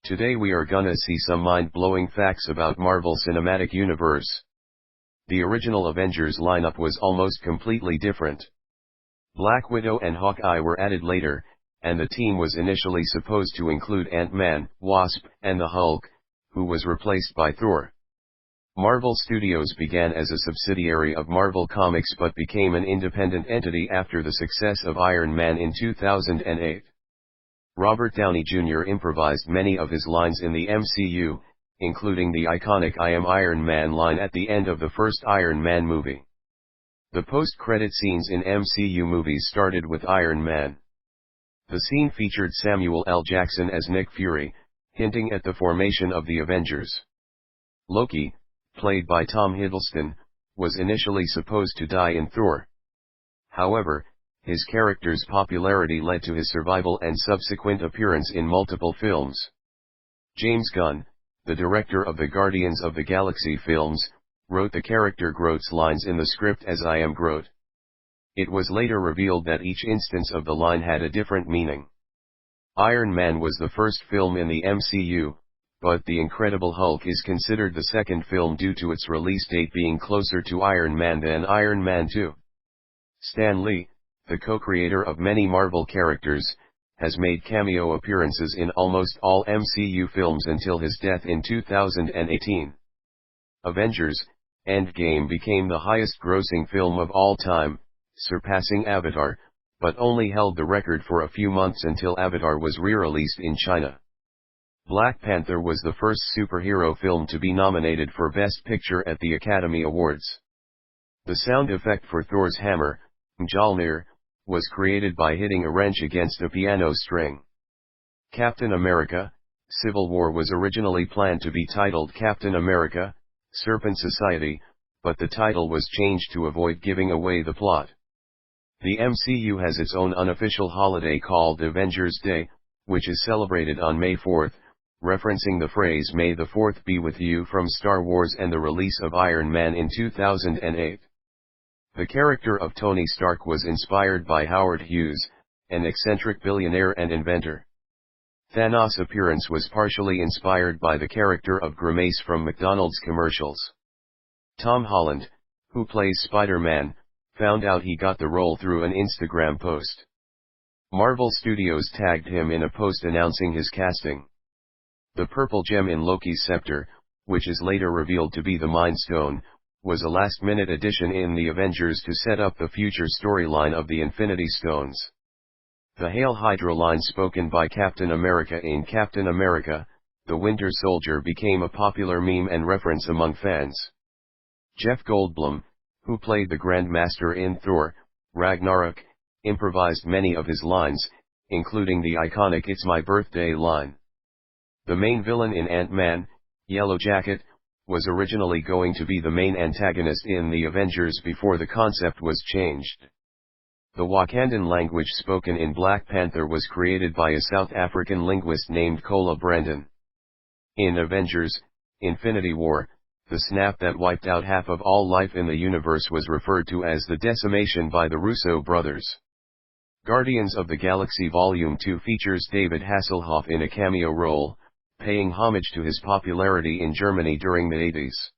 Today we are gonna see some mind-blowing facts about Marvel Cinematic Universe. The original Avengers lineup was almost completely different. Black Widow and Hawkeye were added later, and the team was initially supposed to include Ant-Man, Wasp, and the Hulk, who was replaced by Thor. Marvel Studios began as a subsidiary of Marvel Comics but became an independent entity after the success of Iron Man in 2008. Robert Downey Jr. improvised many of his lines in the MCU, including the iconic "I am Iron Man" line at the end of the first Iron Man movie. The post-credit scenes in MCU movies started with Iron Man. The scene featured Samuel L. Jackson as Nick Fury, hinting at the formation of the Avengers. Loki, played by Tom Hiddleston, was initially supposed to die in Thor. However, his character's popularity led to his survival and subsequent appearance in multiple films. James Gunn, the director of the Guardians of the Galaxy films, wrote the character Groot's lines in the script as "I am Groot." It was later revealed that each instance of the line had a different meaning. Iron Man was the first film in the MCU, but The Incredible Hulk is considered the second film due to its release date being closer to Iron Man than Iron Man 2. Stan Lee, the co-creator of many Marvel characters, has made cameo appearances in almost all MCU films until his death in 2018. Avengers: Endgame became the highest-grossing film of all time, surpassing Avatar, but only held the record for a few months until Avatar was re-released in China. Black Panther was the first superhero film to be nominated for Best Picture at the Academy Awards. The sound effect for Thor's hammer, Mjolnir, was created by hitting a wrench against a piano string. Captain America: Civil War was originally planned to be titled Captain America: Serpent Society, but the title was changed to avoid giving away the plot. The MCU has its own unofficial holiday called Avengers Day, which is celebrated on May 4th, referencing the phrase "May the 4th be with you" from Star Wars and the release of Iron Man in 2008. The character of Tony Stark was inspired by Howard Hughes, an eccentric billionaire and inventor. Thanos' appearance was partially inspired by the character of Grimace from McDonald's commercials. Tom Holland, who plays Spider-Man, found out he got the role through an Instagram post. Marvel Studios tagged him in a post announcing his casting. The purple gem in Loki's scepter, which is later revealed to be the Mind Stone, was a last-minute addition in the Avengers to set up the future storyline of the Infinity Stones. The Hail Hydra line spoken by Captain America in Captain America: The Winter Soldier became a popular meme and reference among fans. Jeff Goldblum, who played the Grand Master in Thor: Ragnarok, improvised many of his lines, including the iconic "It's my birthday" line. The main villain in Ant-Man, Yellow Jacket, was originally going to be the main antagonist in the Avengers before the concept was changed. The Wakandan language spoken in Black Panther was created by a South African linguist named Kola Brandon. In Avengers: Infinity War, the snap that wiped out half of all life in the universe was referred to as the decimation by the Russo brothers. Guardians of the Galaxy Volume 2 features David Hasselhoff in a cameo role, paying homage to his popularity in Germany during the 80s.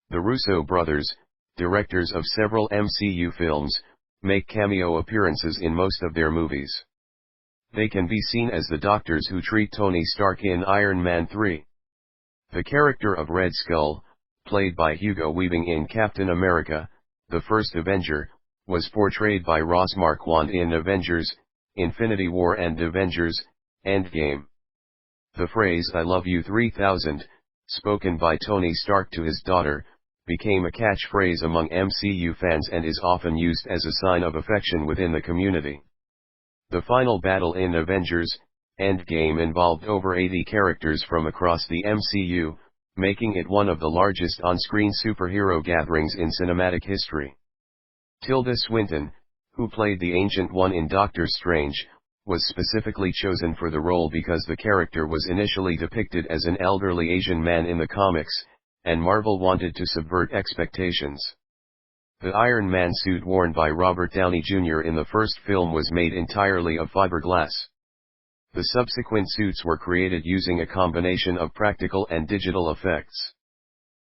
The Russo brothers, directors of several MCU films, make cameo appearances in most of their movies. They can be seen as the doctors who treat Tony Stark in Iron Man 3. The character of Red Skull, played by Hugo Weaving in Captain America: The First Avenger, was portrayed by Ross Marquand in Avengers: Infinity War and Avengers: Endgame. The phrase "I love you 3000, spoken by Tony Stark to his daughter, became a catchphrase among MCU fans and is often used as a sign of affection within the community. The final battle in Avengers: Endgame involved over 80 characters from across the MCU, making it one of the largest on-screen superhero gatherings in cinematic history. Tilda Swinton, who played the Ancient One in Doctor Strange, was specifically chosen for the role because the character was initially depicted as an elderly Asian man in the comics, and Marvel wanted to subvert expectations. The Iron Man suit worn by Robert Downey Jr. in the first film was made entirely of fiberglass. The subsequent suits were created using a combination of practical and digital effects.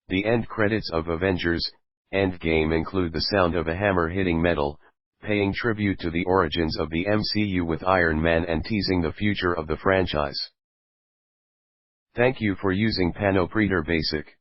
The end credits of Avengers: Endgame include the sound of a hammer hitting metal, paying tribute to the origins of the MCU with Iron Man and teasing the future of the franchise. Thank you for using Panopreater Basic.